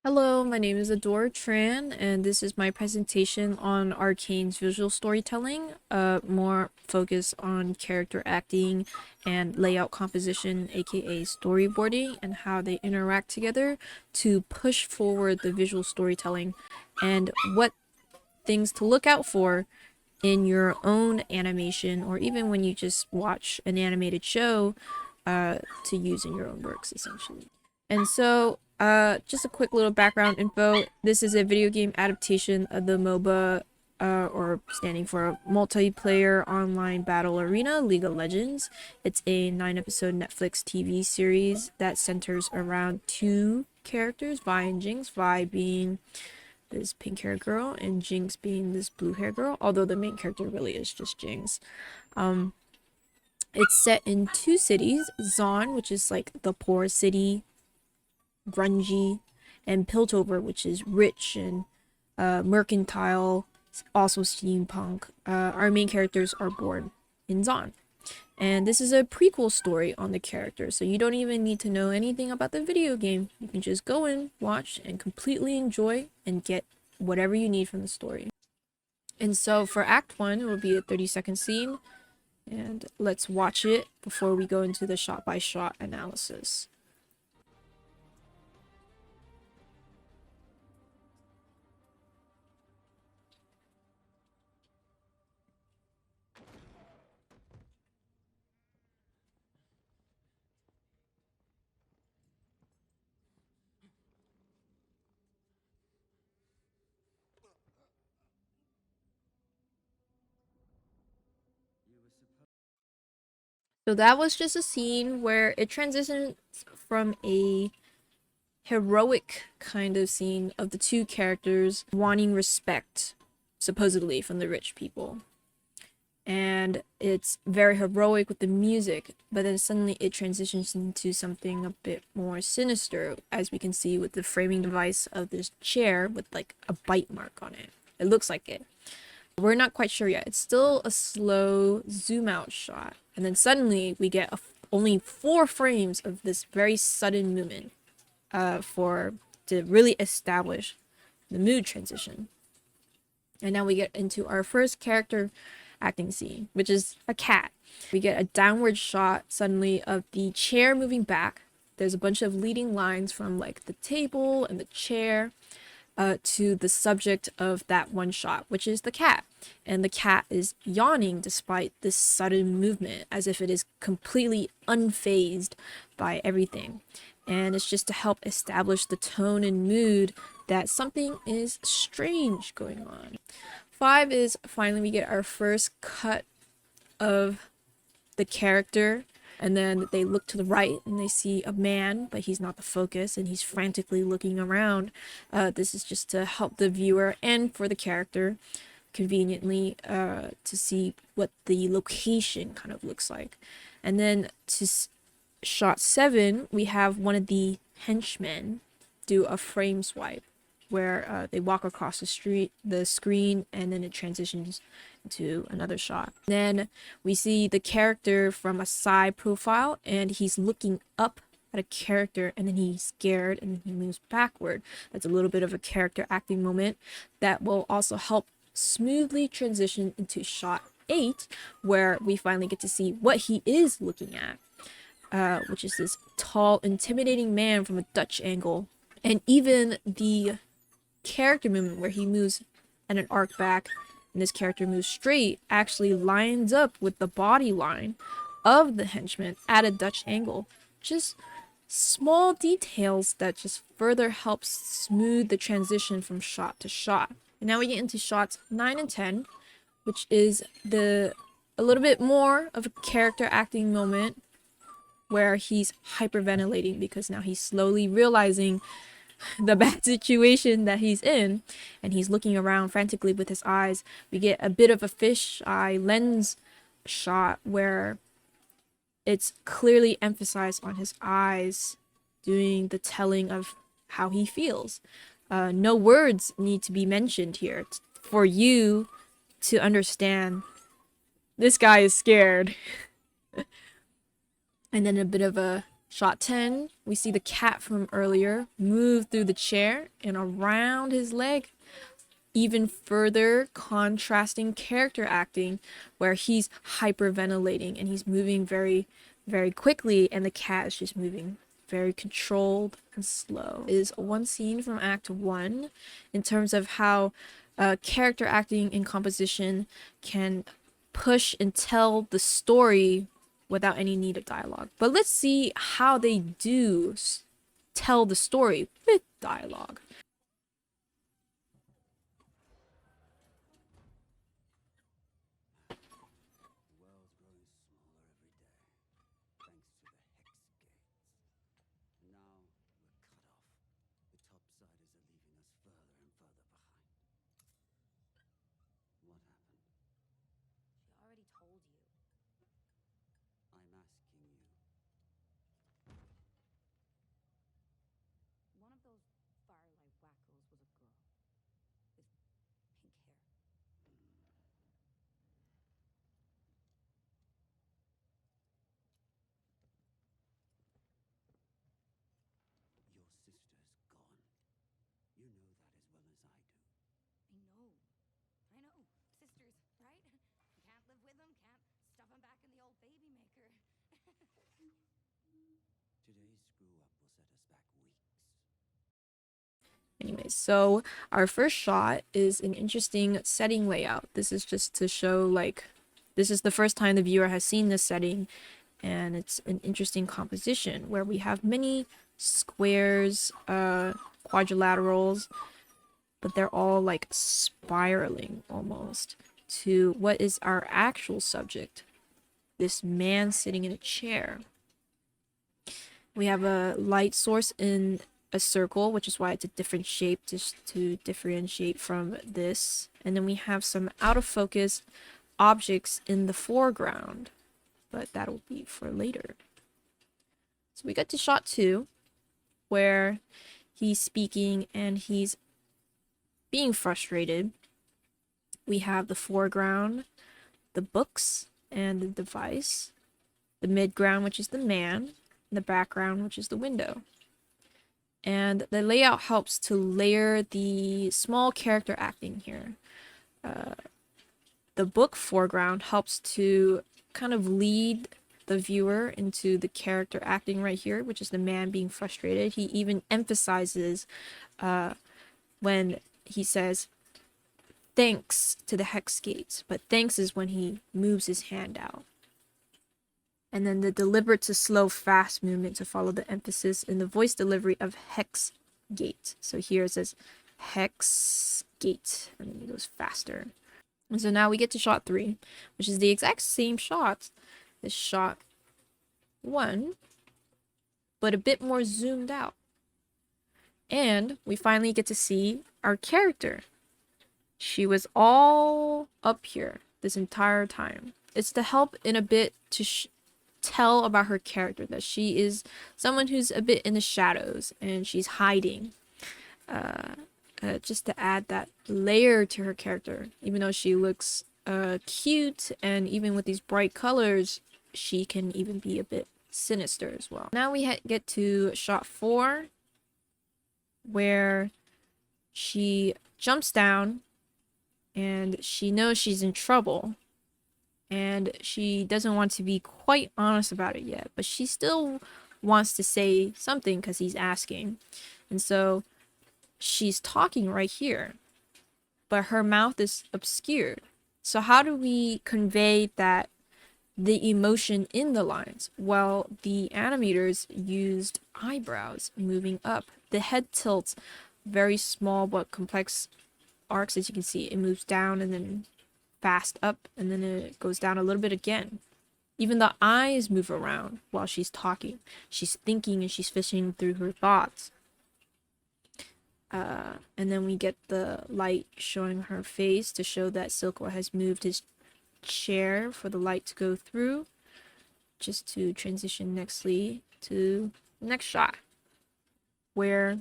Hello, my name is Adore Tran, and this is my presentation on Arcane's visual storytelling, more focused on character acting and layout composition, aka storyboarding, and how they interact together to push forward the visual storytelling, and what things to look out for in your own animation, or even when you just watch an animated show, to use in your own works, essentially. And so, just a quick little background info. This is a video game adaptation of the MOBA, or standing for Multiplayer Online Battle Arena, League of Legends. It's a 9-episode Netflix TV series that centers around two characters, Vi and Jinx. Vi being this pink hair girl, and Jinx being this blue hair girl, although the main character really is just Jinx. It's set in two cities, Zaun, which is like the poor city, grungy, and Piltover, which is rich and mercantile, also steampunk. Our main characters are born in Zaun. And this is a prequel story on the character, so you don't even need to know anything about the video game. You can just go in, watch, and completely enjoy and get whatever you need from the story. And so for Act 1, it will be a 30-second scene, and let's watch it before we go into the shot-by-shot analysis. So that was just a scene where it transitions from a heroic kind of scene of the two characters wanting respect, supposedly, from the rich people. And it's very heroic with the music, but then suddenly it transitions into something a bit more sinister, as we can see with the framing device of this chair with like a bite mark on it. It looks like it. We're not quite sure yet. It's still a slow zoom out shot. And then suddenly we get only 4 frames of this very sudden movement to really establish the mood transition. And now we get into our first character acting scene, which is a cat. We get a downward shot suddenly of the chair moving back. There's a bunch of leading lines from like the table and the chair to the subject of that one shot, which is the cat. And the cat is yawning despite this sudden movement, as if it is completely unfazed by everything. And it's just to help establish the tone and mood that something is strange going on. 5 is finally we get our first cut of the character, and then they look to the right and they see a man, but he's not the focus, and he's frantically looking around. This is just to help the viewer and for the character conveniently to see what the location kind of looks like. And then to shot 7, we have one of the henchmen do a frame swipe where they walk across the screen, and then it transitions to another shot. Then we see the character from a side profile, and he's looking up at a character, and then he's scared, and then he moves backward. That's a little bit of a character acting moment that will also help smoothly transition into shot 8, where we finally get to see what he is looking at, which is this tall, intimidating man from a Dutch angle. And even the character movement where he moves at an arc back and this character moves straight actually lines up with the body line of the henchman at a Dutch angle. Just small details that just further helps smooth the transition from shot to shot. And now we get into shots 9 and 10, which is a little bit more of a character acting moment where he's hyperventilating because now he's slowly realizing the bad situation that he's in, and he's looking around frantically with his eyes. We get a bit of a fisheye lens shot where it's clearly emphasized on his eyes, doing the telling of how he feels. No words need to be mentioned here for you to understand this guy is scared. And then a bit of a Shot 10, we see the cat from earlier move through the chair and around his leg, even further contrasting character acting where he's hyperventilating and he's moving very, very quickly, and the cat is just moving very controlled and slow. Is one scene from Act 1 in terms of how character acting and composition can push and tell the story without any need of dialogue. But let's see how they do tell the story with dialogue. Anyway, so our first shot is an interesting setting layout. This is just to show, like, this is the first time the viewer has seen this setting, and it's an interesting composition where we have many squares, quadrilaterals, but they're all like spiraling almost to what is our actual subject, this man sitting in a chair. We have a light source in a circle, which is why it's a different shape, just to differentiate from this. And then we have some out of focus objects in the foreground, but that'll be for later. So we get to shot 2, where he's speaking and he's being frustrated. We have the foreground, the books and the device, the midground, which is the man, the background, which is the window. And the layout helps to layer the small character acting here. The book foreground helps to kind of lead the viewer into the character acting right here, which is the man being frustrated. He even emphasizes when he says, thanks to the hex gates, but thanks is when he moves his hand out. And then the deliberate to slow fast movement to follow the emphasis in the voice delivery of hex gate. So here it says hex gate, and then it goes faster. And so now we get to shot 3, which is the exact same shot as shot 1, but a bit more zoomed out. And we finally get to see our character. She was all up here this entire time. It's to help in a bit to tell about her character, that she is someone who's a bit in the shadows and she's hiding. Just to add that layer to her character, even though she looks cute, and even with these bright colors, she can even be a bit sinister as well. Now we get to shot 4, where she jumps down and she knows she's in trouble, and she doesn't want to be quite honest about it yet, but she still wants to say something because he's asking. And so she's talking right here, but her mouth is obscured. So how do we convey that the emotion in the lines? Well, the animators used eyebrows moving up. The head tilts, very small but complex arcs, as you can see. It moves down and then fast up, and then it goes down a little bit again. Even the eyes move around while she's talking. She's thinking and she's fishing through her thoughts. And then we get the light showing her face to show that Silkwa has moved his chair for the light to go through. Just to transition nextly to the next shot, where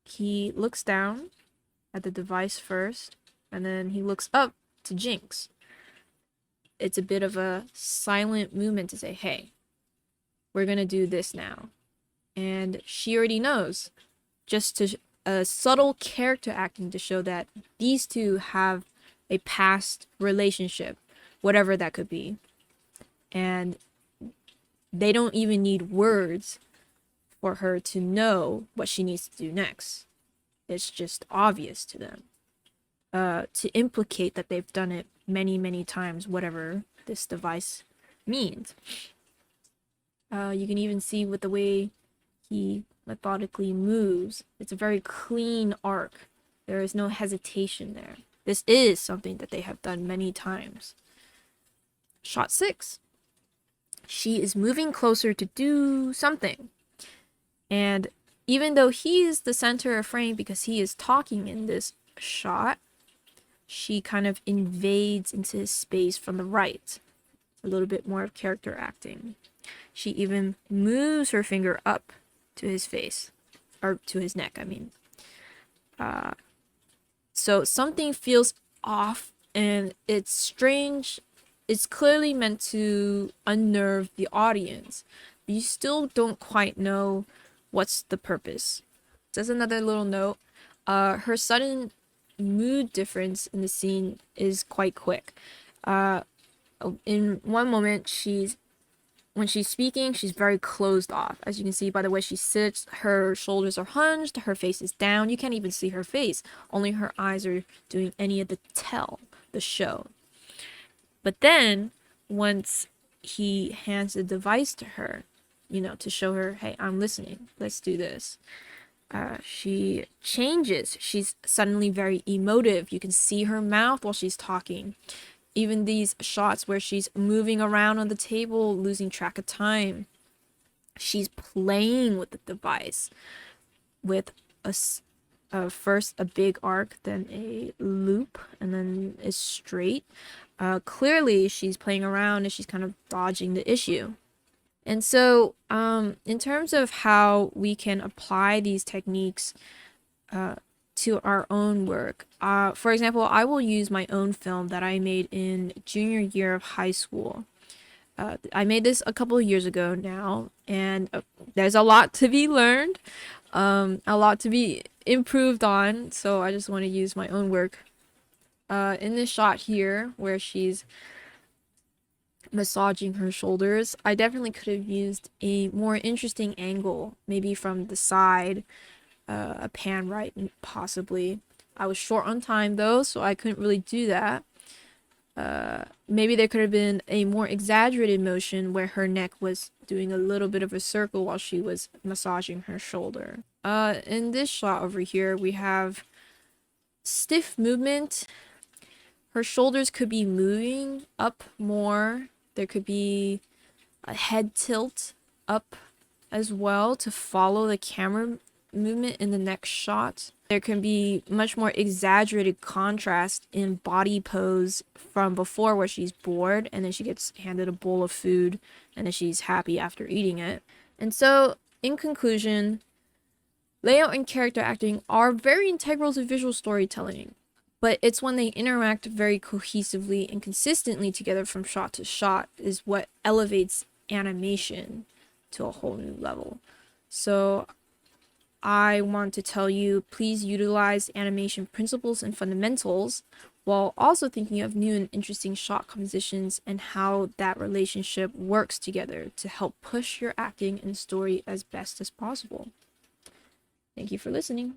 he looks down at the device first, and then he looks up to Jinx. It's a bit of a silent movement to say, hey. we're gonna do this now. And she already knows, just to a subtle character acting to show that these two have a past relationship, whatever that could be. And they don't even need words for her to know what she needs to do next. It's just obvious to them. To implicate that they've done it many, many times, whatever this device means. You can even see with the way he methodically moves. It's a very clean arc. There is no hesitation there. This is something that they have done many times. Shot 6. She is moving closer to do something. And even though he is the center of frame because he is talking in this shot, she kind of invades into his space from the right. A little bit more of character acting. She even moves her finger up to his face, or to his neck, I mean. So something feels off, and it's strange. It's clearly meant to unnerve the audience, but you still don't quite know what's the purpose. Just another little note. Her sudden mood difference in the scene is quite quick. In one moment, when she's speaking, she's very closed off. As you can see by the way she sits, her shoulders are hunched, her face is down. You can't even see her face. Only her eyes are doing any of the show. But then, once he hands the device to her, to show her, hey, I'm listening, let's do this. She changes. She's suddenly very emotive. You can see her mouth while she's talking. Even these shots where she's moving around on the table, losing track of time. She's playing with the device with first a big arc, then a loop, and then it's straight. Clearly, she's playing around and she's kind of dodging the issue. And so, in terms of how we can apply these techniques to our own work, for example, I will use my own film that I made in junior year of high school. I made this a couple of years ago now, and there's a lot to be learned, a lot to be improved on, so I just want to use my own work. In this shot here, where she's massaging her shoulders, I definitely could have used a more interesting angle, maybe from the side, a pan right, possibly. I was short on time though, so I couldn't really do that. Maybe there could have been a more exaggerated motion where her neck was doing a little bit of a circle while she was massaging her shoulder. In this shot over here, we have stiff movement. Her shoulders could be moving up more. There could be a head tilt up as well to follow the camera movement in the next shot. There can be much more exaggerated contrast in body pose from before, where she's bored and then she gets handed a bowl of food and then she's happy after eating it. And so, in conclusion, layout and character acting are very integral to visual storytelling. But it's when they interact very cohesively and consistently together from shot to shot is what elevates animation to a whole new level. So I want to tell you, please utilize animation principles and fundamentals while also thinking of new and interesting shot compositions and how that relationship works together to help push your acting and story as best as possible. Thank you for listening.